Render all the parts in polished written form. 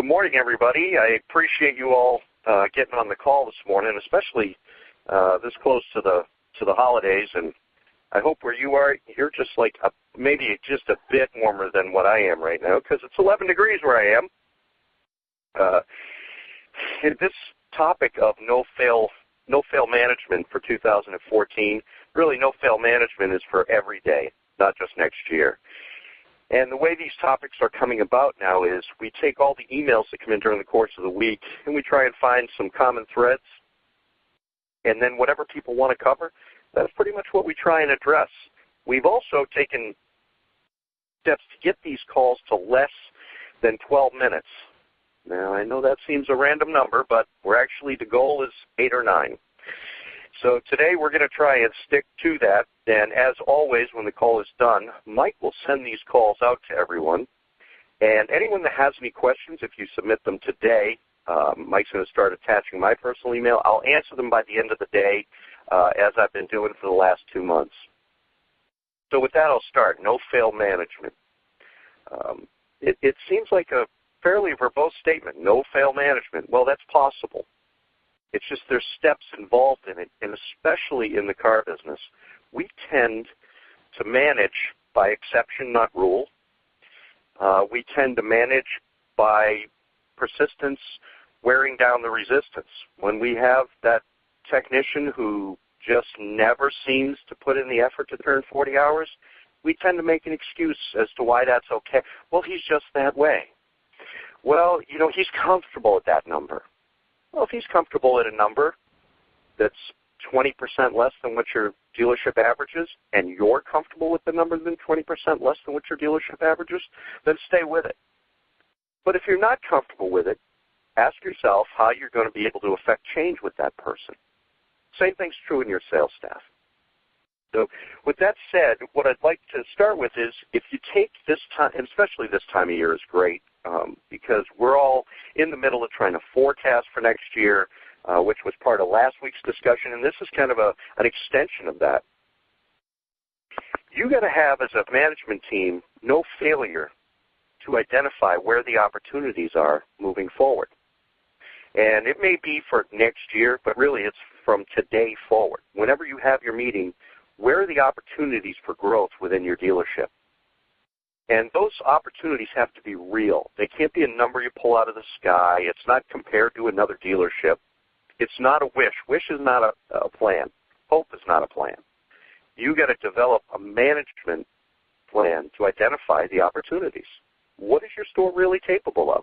Good morning, everybody. I appreciate you all getting on the call this morning, especially this close to the holidays. And I hope where you are, you're just like maybe just a bit warmer than what I am right now, because it's 11 degrees where I am. This topic of no-fail management for 2014, really no-fail management is for every day, not just next year. And the way these topics are coming about now is we take all the emails that come in during the course of the week and we try and find some common threads. And then whatever people want to cover, that's pretty much what we try and address. We've also taken steps to get these calls to less than 12 minutes. Now, I know that seems a random number, but the goal is 8 or 9. So today we're going to try and stick to that. And as always, when the call is done, Mike will send these calls out to everyone. And anyone that has any questions, if you submit them today, Mike's going to start attaching my personal email. I'll answer them by the end of the day, as I've been doing for the last 2 months. So with that, I'll start. No-fail management. It seems like a fairly verbose statement, no-fail management. Well, that's possible. It's just there's steps involved in it, and especially in the car business. We tend to manage by exception, not rule. We tend to manage by persistence, wearing down the resistance. When we have that technician who just never seems to put in the effort to turn 40 hours, we tend to make an excuse as to why that's okay. Well, he's just that way. Well, he's comfortable at that number. Well, if he's comfortable at a number that's 20% less than what your dealership averages, and you're comfortable with the number than 20% less than what your dealership averages, then stay with it. But if you're not comfortable with it, ask yourself how you're going to be able to affect change with that person. Same thing's true in your sales staff. So with that said, what I'd like to start with is if you take this time, and especially this time of year is great, because we're all in the middle of trying to forecast for next year, which was part of last week's discussion, and this is kind of an extension of that. You got to have, as a management team, no failure to identify where the opportunities are moving forward. And it may be for next year, but really it's from today forward. Whenever you have your meeting, where are the opportunities for growth within your dealership? And those opportunities have to be real. They can't be a number you pull out of the sky. It's not compared to another dealership. It's not a wish. Wish is not a plan. Hope is not a plan. You got to develop a management plan to identify the opportunities. What is your store really capable of?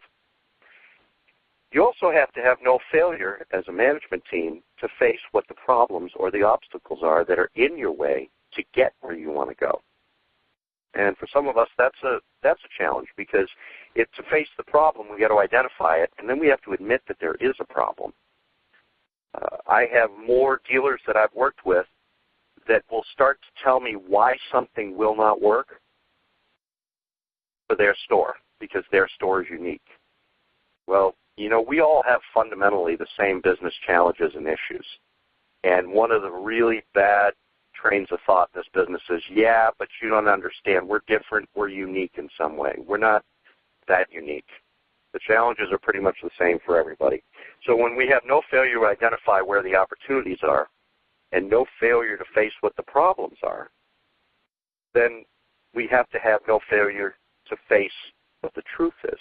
You also have to have no failure as a management team to face what the problems or the obstacles are that are in your way to get where you want to go. And for some of us, that's a challenge, because to face the problem, we got to identify it, and then we have to admit that there is a problem. I have more dealers that I've worked with that will start to tell me why something will not work for their store, because their store is unique. Well, we all have fundamentally the same business challenges and issues. And one of the really bad trains of thought in this business is, yeah, but you don't understand. We're different. We're unique in some way. We're not that unique. The challenges are pretty much the same for everybody. So when we have no failure to identify where the opportunities are and no failure to face what the problems are, then we have to have no failure to face what the truth is.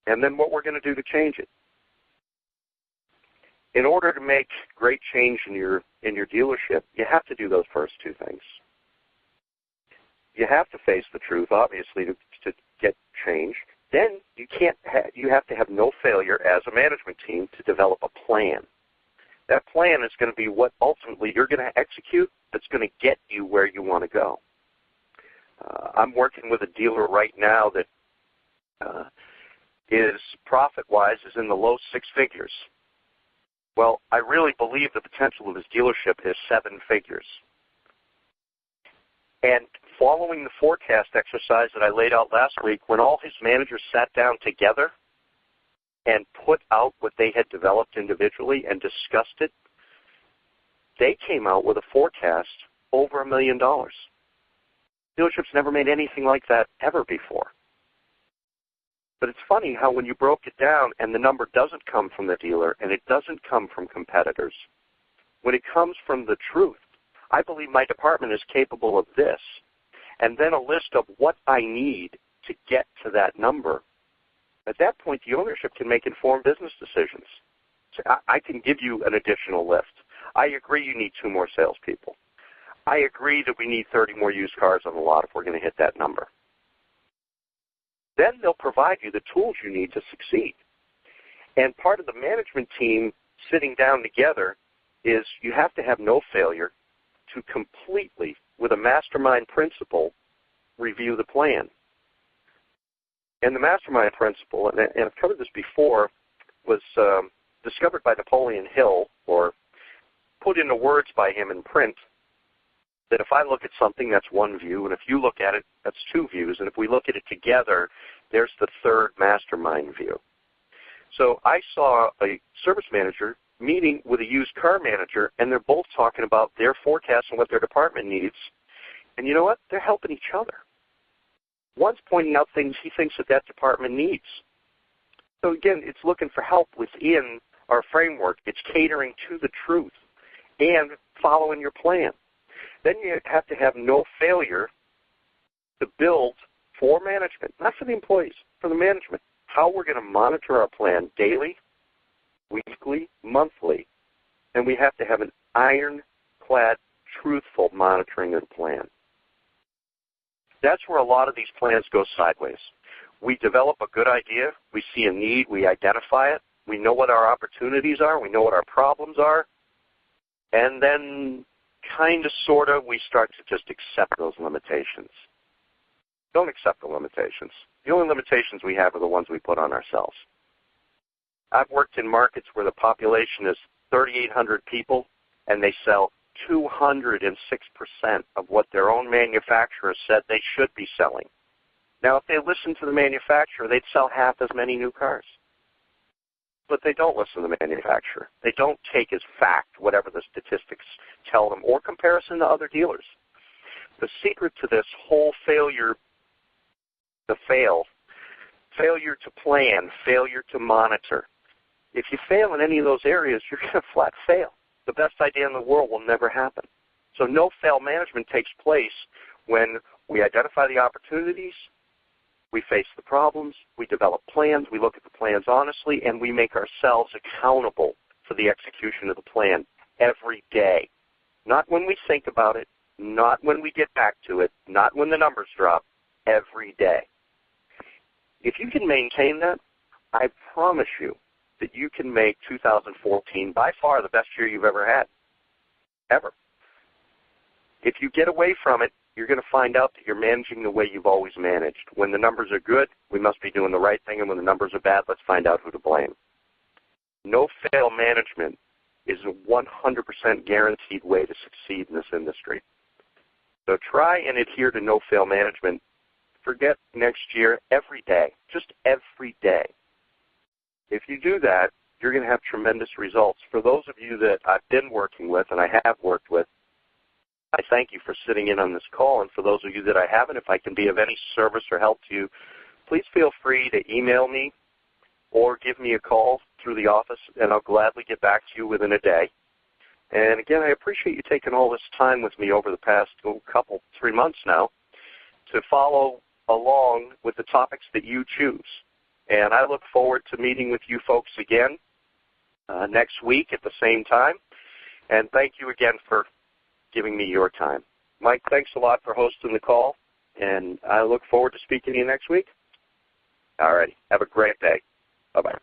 And then what we're going to do to change it. In order to make great change in your dealership, you have to do those first two things. You have to face the truth, obviously, to get change. Then you have to have no failure as a management team to develop a plan. That plan is going to be what ultimately you're going to execute that's going to get you where you want to go. I'm working with a dealer right now that is profit-wise is in the low 6 figures. Well, I really believe the potential of his dealership is 7 figures. And following the forecast exercise that I laid out last week, when all his managers sat down together and put out what they had developed individually and discussed it, they came out with a forecast over $1 million. Dealerships never made anything like that ever before. But it's funny how when you broke it down and the number doesn't come from the dealer and it doesn't come from competitors, when it comes from the truth, I believe my department is capable of this, and then a list of what I need to get to that number, at that point the ownership can make informed business decisions. So I can give you an additional lift. I agree you need 2 more salespeople. I agree that we need 30 more used cars on the lot if we're going to hit that number. Then they'll provide you the tools you need to succeed. And part of the management team sitting down together is you have to have no failure to completely, with a mastermind principle, review the plan. And the mastermind principle, and I've covered this before, was discovered by Napoleon Hill, or put into words by him in print, that if I look at something, that's one view, and if you look at it, that's 2 views, and if we look at it together, there's the 3rd mastermind view. So I saw a service manager meeting with a used car manager, and they're both talking about their forecast and what their department needs. And you know what? They're helping each other. One's pointing out things he thinks that department needs. So again, it's looking for help within our framework. It's catering to the truth and following your plan. Then you have to have no failure to build for management, not for the employees, for the management, how we're going to monitor our plan daily, weekly, monthly, and we have to have an ironclad, truthful monitoring of the plan. That's where a lot of these plans go sideways. We develop a good idea, we see a need, we identify it, we know what our opportunities are, we know what our problems are, and then kind of, sort of, we start to just accept those limitations. Don't accept the limitations. The only limitations we have are the ones we put on ourselves. I've worked in markets where the population is 3,800 people, and they sell 206% of what their own manufacturer said they should be selling. Now, if they listened to the manufacturer, they'd sell half as many new cars. But they don't listen to the manufacturer. They don't take as fact whatever the statistics tell them or comparison to other dealers. The secret to this whole failure to plan, failure to monitor, if you fail in any of those areas, you're going to flat fail. The best idea in the world will never happen. So no-fail management takes place when we identify the opportunities, we face the problems, we develop plans, we look at the plans honestly, and we make ourselves accountable for the execution of the plan every day. Not when we think about it, not when we get back to it, not when the numbers drop, every day. If you can maintain that, I promise you that you can make 2014 by far the best year you've ever had, ever. If you get away from it, you're going to find out that you're managing the way you've always managed. When the numbers are good, we must be doing the right thing, and when the numbers are bad, let's find out who to blame. No-fail management is a 100% guaranteed way to succeed in this industry. So try and adhere to no-fail management. Forget next year, every day, just every day. If you do that, you're going to have tremendous results. For those of you that I've been working with and I have worked with, I thank you for sitting in on this call. And for those of you that I haven't, if I can be of any service or help to you, please feel free to email me or give me a call through the office, and I'll gladly get back to you within a day. And again, I appreciate you taking all this time with me over the past 3 months now to follow along with the topics that you choose. And I look forward to meeting with you folks again next week at the same time. And thank you again for giving me your time. Mike, thanks a lot for hosting the call, and I look forward to speaking to you next week. All righty. Have a great day. Bye-bye.